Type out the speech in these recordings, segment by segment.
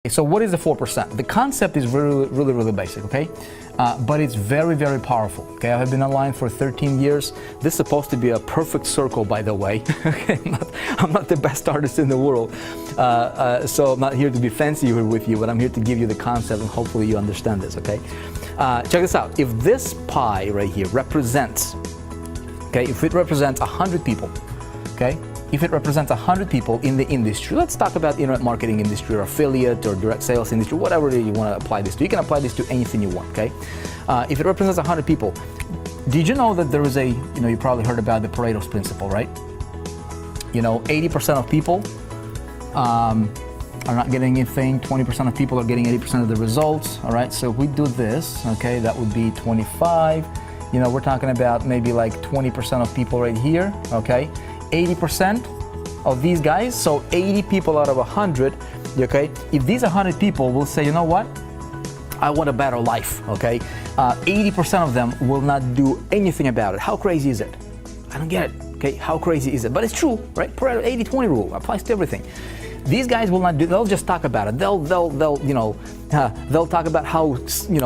So what is the 4%? The concept is really basic, okay? But it's very powerful, okay? I've been online for 13 years. This is supposed to be a perfect circle, by the way. Okay? I'm not the best artist in the world, so I'm not here to be fancy here with you, but I'm here to give you the concept and hopefully you understand this, okay? Check this out. If this pie right here represents, okay, if it represents 100 people, okay? If it represents 100 people in the industry, let's talk about internet marketing industry or affiliate or direct sales industry, whatever you want to apply this to. You can apply this to anything you want, okay? If it represents 100 people, did you know that there is a, you probably heard about the Pareto's principle, right? 80% of people are not getting anything, 20% of people are getting 80% of the results, all right? So if we do this, okay, that would be 25. We're talking about maybe like 20% of people right here, okay? 80% of these guys, so 80 people out of 100, okay? If these 100 people will say, you know what? I want a better life, okay? 80% of them will not do anything about it. How crazy is it? I don't get it, okay? How crazy is it? But it's true, right? Pareto 80-20 rule applies to everything. These guys will not do, they'll just talk about it. They'll talk about how,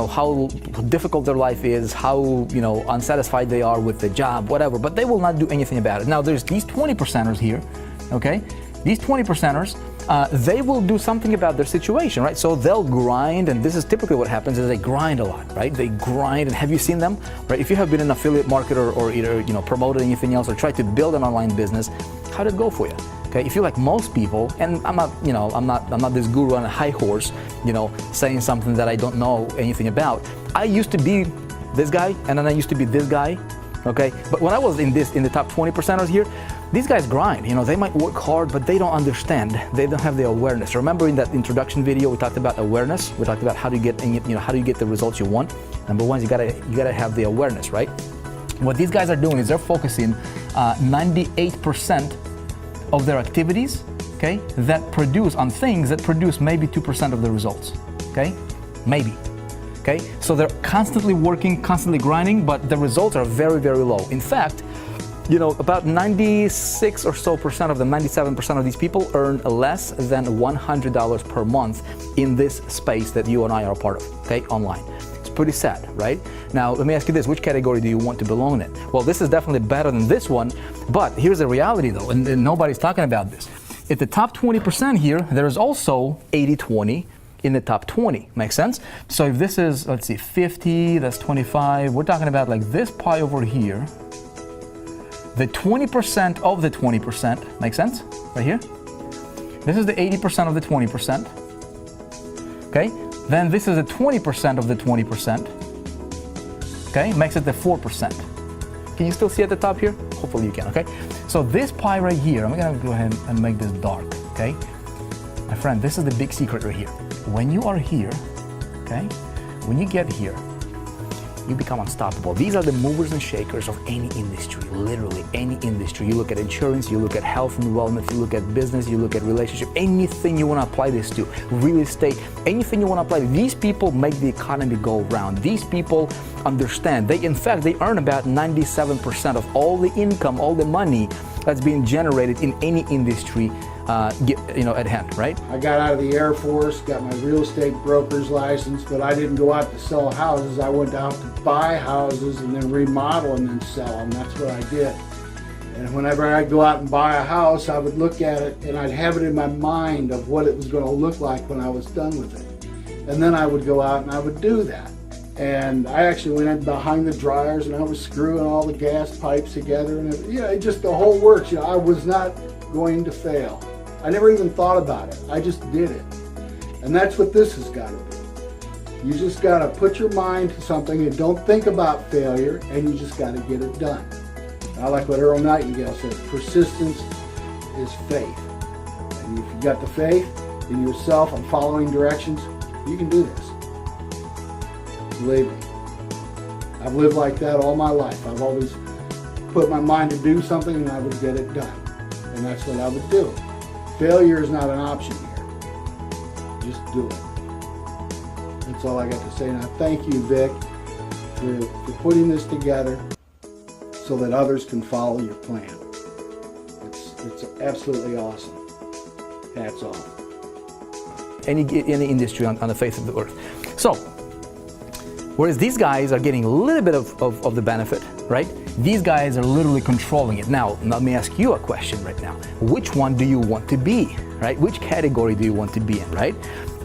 how difficult their life is, how, unsatisfied they are with the job, whatever, but they will not do anything about it. Now there's these 20%ers here, okay? These 20%ers, they will do something about their situation, right? So they'll grind, and this is typically what happens is they grind a lot, right? They grind, and have you seen them, right? If you have been an affiliate marketer or either, promoted anything else or tried to build an online business, how did it go for you? Okay, if you're like most people, and I'm not, I'm not this guru on a high horse, saying something that I don't know anything about. I used to be this guy, and then I used to be this guy, okay? But when I was in the top 20%ers here, these guys grind. They might work hard, but they don't understand. They don't have the awareness. Remember in that introduction video, we talked about awareness. We talked about how do you get, how do you get the results you want. Number one, you gotta have the awareness, right? What these guys are doing is they're focusing 98% of their activities, okay, that produce on things that produce maybe 2% of the results, okay, maybe, okay. So they're constantly working, constantly grinding, but the results are very low. In fact, about 96 or so percent of them, 97% of these people earn less than $100 per month in this space that you and I are a part of, okay, online. It's pretty sad, right? Now, let me ask you this, which category do you want to belong in? Well, this is definitely better than this one, but here's the reality though, and nobody's talking about this. At the top 20% here, there's also 80-20 in the top 20, makes sense? So if this is, let's see, 50, that's 25, we're talking about like this pie over here, the 20% of the 20%, makes sense? Right here. This is the 80% of the 20%, okay? Then this is the 20% of the 20%, okay? Makes it the 4%. Can you still see at the top here? Hopefully you can, okay? So this pie right here, I'm gonna go ahead and make this dark, okay? My friend, this is the big secret right here. When you are here, okay? When you get here, you become unstoppable. These are the movers and shakers of any industry, literally any industry. You look at insurance, you look at health and wellness, you look at business, you look at relationship, anything you want to apply this to, real estate, anything you want to apply. These people make the economy go round. These people understand. In fact, they earn about 97% of all the income, all the money that's being generated in any industry at hand, right? I got out of the Air Force, got my real estate broker's license, but I didn't go out to sell houses. I went out to buy houses and then remodel and then sell them. That's what I did. And whenever I'd go out and buy a house, I would look at it and I'd have it in my mind of what it was going to look like when I was done with it. And then I would go out and I would do that. And I actually went in behind the dryers and I was screwing all the gas pipes together and it just the whole works. I was not going to fail. I never even thought about it. I just did it. And that's what this has got to do. You just got to put your mind to something and don't think about failure, and you just got to get it done. I like what Earl Nightingale says, persistence is faith. And if you got the faith in yourself and following directions, you can do this. Believe me. I've lived like that all my life. I've always put my mind to do something and I would get it done. And that's what I would do. Failure is not an option here. Just do it. That's all I got to say. Now, thank you, Vic, for putting this together so that others can follow your plan. It's absolutely awesome. Hats off. any industry on the face of the earth. So, whereas these guys are getting a little bit of the benefit, right? These guys are literally controlling it. Now, let me ask you a question right now. Which one do you want to be, right? Which category do you want to be in, right?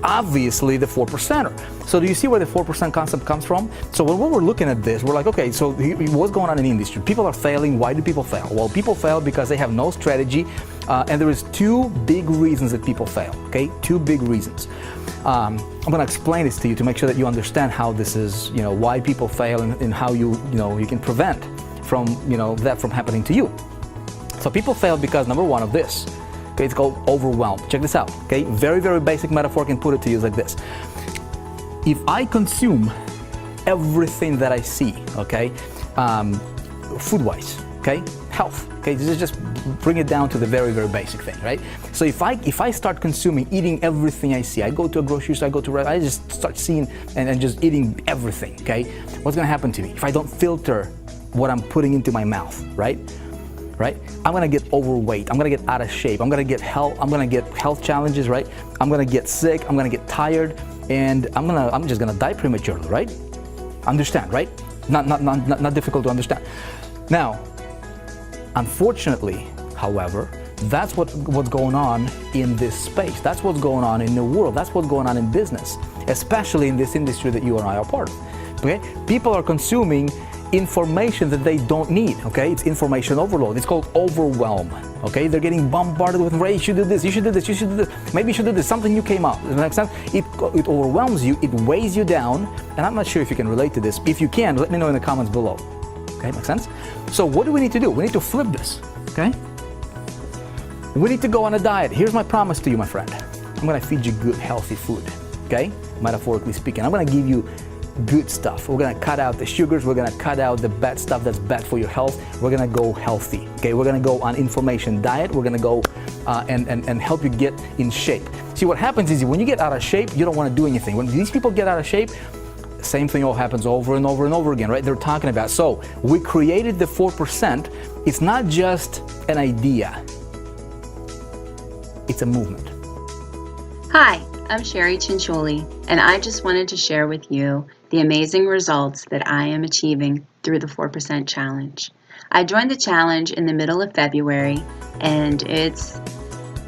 Obviously the 4%er. So do you see where the 4% concept comes from? So when we're looking at this, we're like, okay, so what's going on in the industry? People are failing. Why do people fail? Well, people fail because they have no strategy, and there is two big reasons that people fail, okay? Two big reasons. I'm going to explain this to you to make sure that you understand how this is, why people fail and how you can prevent from, that from happening to you. So people fail because number one of this. Okay, it's called overwhelm. Check this out. Okay, very, very basic metaphor. I can put it to you like this. If I consume everything that I see, okay, food-wise, okay, health, okay, this is just bring it down to the very, very basic thing, right? So if I start eating everything I see, I go to a grocery store, I just start seeing and just eating everything, okay, what's gonna happen to me if I don't filter what I'm putting into my mouth, right? I'm gonna get overweight. I'm gonna get out of shape. I'm gonna get health challenges, right? I'm gonna get sick. I'm gonna get tired, and I'm just gonna die prematurely, right? Understand, right? Not difficult to understand. Now, unfortunately, however, that's what's going on in this space. That's what's going on in the world. That's what's going on in business, especially in this industry that you and I are part of. Okay, people are consuming information that they don't need, okay? It's information overload. It's called overwhelm, okay? They're getting bombarded with, Ray, you should do this, you should do this, you should do this. Maybe you should do this, something new came up. Does that make sense? It overwhelms you, it weighs you down, and I'm not sure if you can relate to this. If you can, let me know in the comments below. Okay, make sense? So what do we need to do? We need to flip this, okay? We need to go on a diet. Here's my promise to you, my friend. I'm gonna feed you good, healthy food, okay? Metaphorically speaking. I'm gonna give you good stuff. We're gonna cut out the sugars. We're gonna cut out the bad stuff that's bad for your health. We're gonna go healthy. Okay, we're gonna go on information diet. We're gonna go and help you get in shape. See, what happens is when you get out of shape, you don't want to do anything. When these people get out of shape, same thing all happens over and over and over again, right? They're talking about. So we created the 4%. It's not just an idea. It's a movement. Hi, I'm Sherry Cincioli, and I just wanted to share with you the amazing results that I am achieving through the 4% Challenge. I joined the challenge in the middle of February, and it's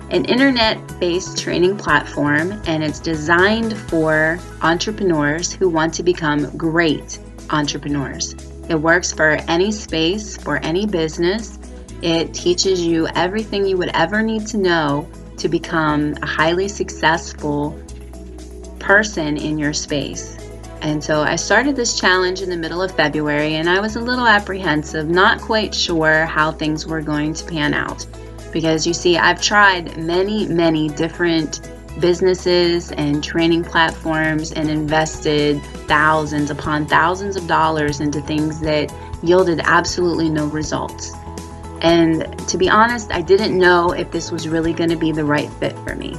an internet-based training platform, and it's designed for entrepreneurs who want to become great entrepreneurs. It works for any space, for any business. It teaches you everything you would ever need to know to become a highly successful person in your space. And so I started this challenge in the middle of February, and I was a little apprehensive, not quite sure how things were going to pan out. Because you see, I've tried many different businesses and training platforms and invested thousands upon thousands of dollars into things that yielded absolutely no results. And to be honest, I didn't know if this was really going to be the right fit for me.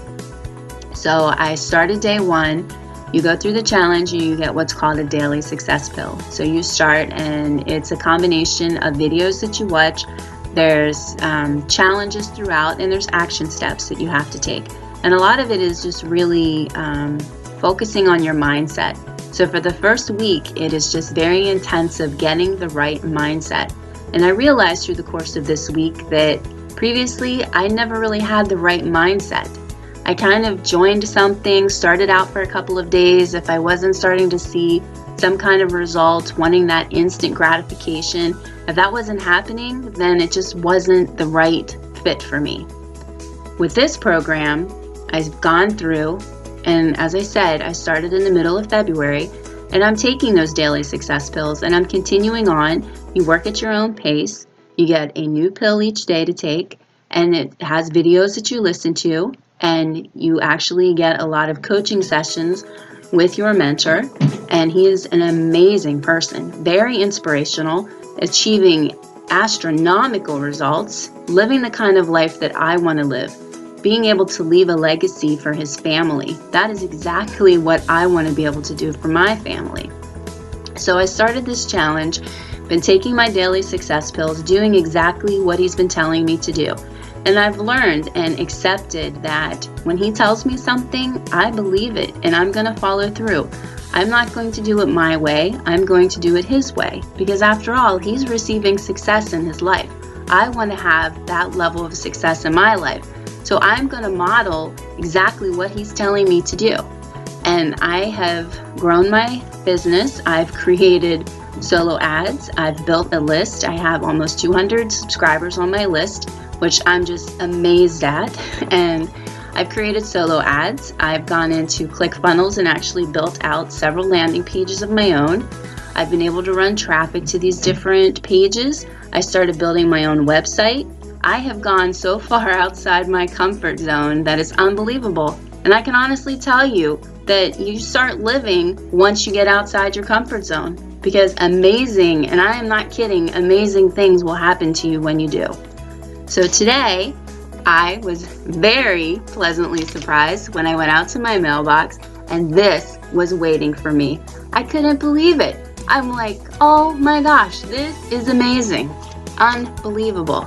So I started day one. You go through the challenge and you get what's called a daily success pill. So you start, and it's a combination of videos that you watch. There's challenges throughout, and there's action steps that you have to take. And a lot of it is just really focusing on your mindset. So for the first week, it is just very intensive getting the right mindset. And I realized through the course of this week that previously I never really had the right mindset. I kind of joined something, started out for a couple of days. If I wasn't starting to see some kind of result, wanting that instant gratification, if that wasn't happening, then it just wasn't the right fit for me. With this program, I've gone through, and as I said, I started in the middle of February, and I'm taking those daily success pills, and I'm continuing on. You work at your own pace. You get a new pill each day to take, and it has videos that you listen to, and you actually get a lot of coaching sessions with your mentor, and he is an amazing person, very inspirational, achieving astronomical results, living the kind of life that I want to live, being able to leave a legacy for his family. That is exactly what I want to be able to do for my family. So I started this challenge, been taking my daily success pills, doing exactly what he's been telling me to do. And I've learned and accepted that when he tells me something, I believe it and I'm going to follow through. I'm not going to do it my way. I'm going to do it his way. Because after all, he's receiving success in his life. I want to have that level of success in my life. So I'm going to model exactly what he's telling me to do. And I have grown my business. I've created solo ads. I've built a list. I have almost 200 subscribers on my list, which I'm just amazed at. And I've created solo ads. I've gone into ClickFunnels and actually built out several landing pages of my own. I've been able to run traffic to these different pages. I started building my own website. I have gone so far outside my comfort zone that it's unbelievable. And I can honestly tell you that you start living once you get outside your comfort zone, because amazing, and I am not kidding, amazing things will happen to you when you do. So today, I was very pleasantly surprised when I went out to my mailbox and this was waiting for me. I couldn't believe it. I'm like, oh my gosh, this is amazing. Unbelievable.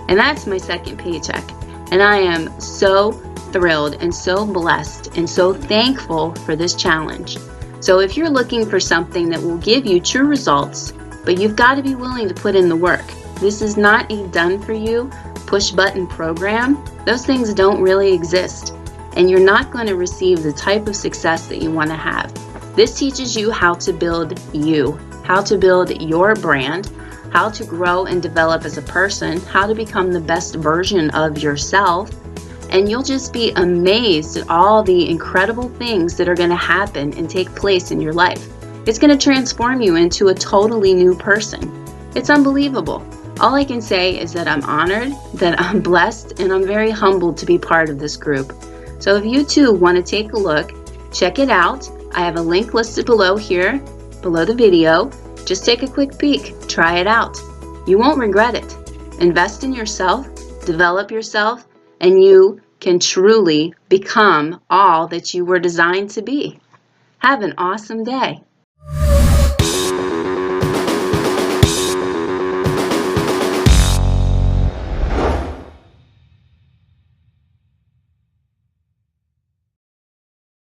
And that's my second paycheck. And I am so thrilled and so blessed and so thankful for this challenge. So if you're looking for something that will give you true results, but you've got to be willing to put in the work. This is not a done for you push button program. Those things don't really exist. And you're not going to receive the type of success that you want to have. This teaches you how to build you, how to build your brand, how to grow and develop as a person, how to become the best version of yourself. And you'll just be amazed at all the incredible things that are going to happen and take place in your life. It's going to transform you into a totally new person. It's unbelievable. All I can say is that I'm honored, that I'm blessed, and I'm very humbled to be part of this group. So if you too want to take a look, check it out. I have a link listed below here, below the video. Just take a quick peek, try it out. You won't regret it. Invest in yourself, develop yourself, and you can truly become all that you were designed to be. Have an awesome day.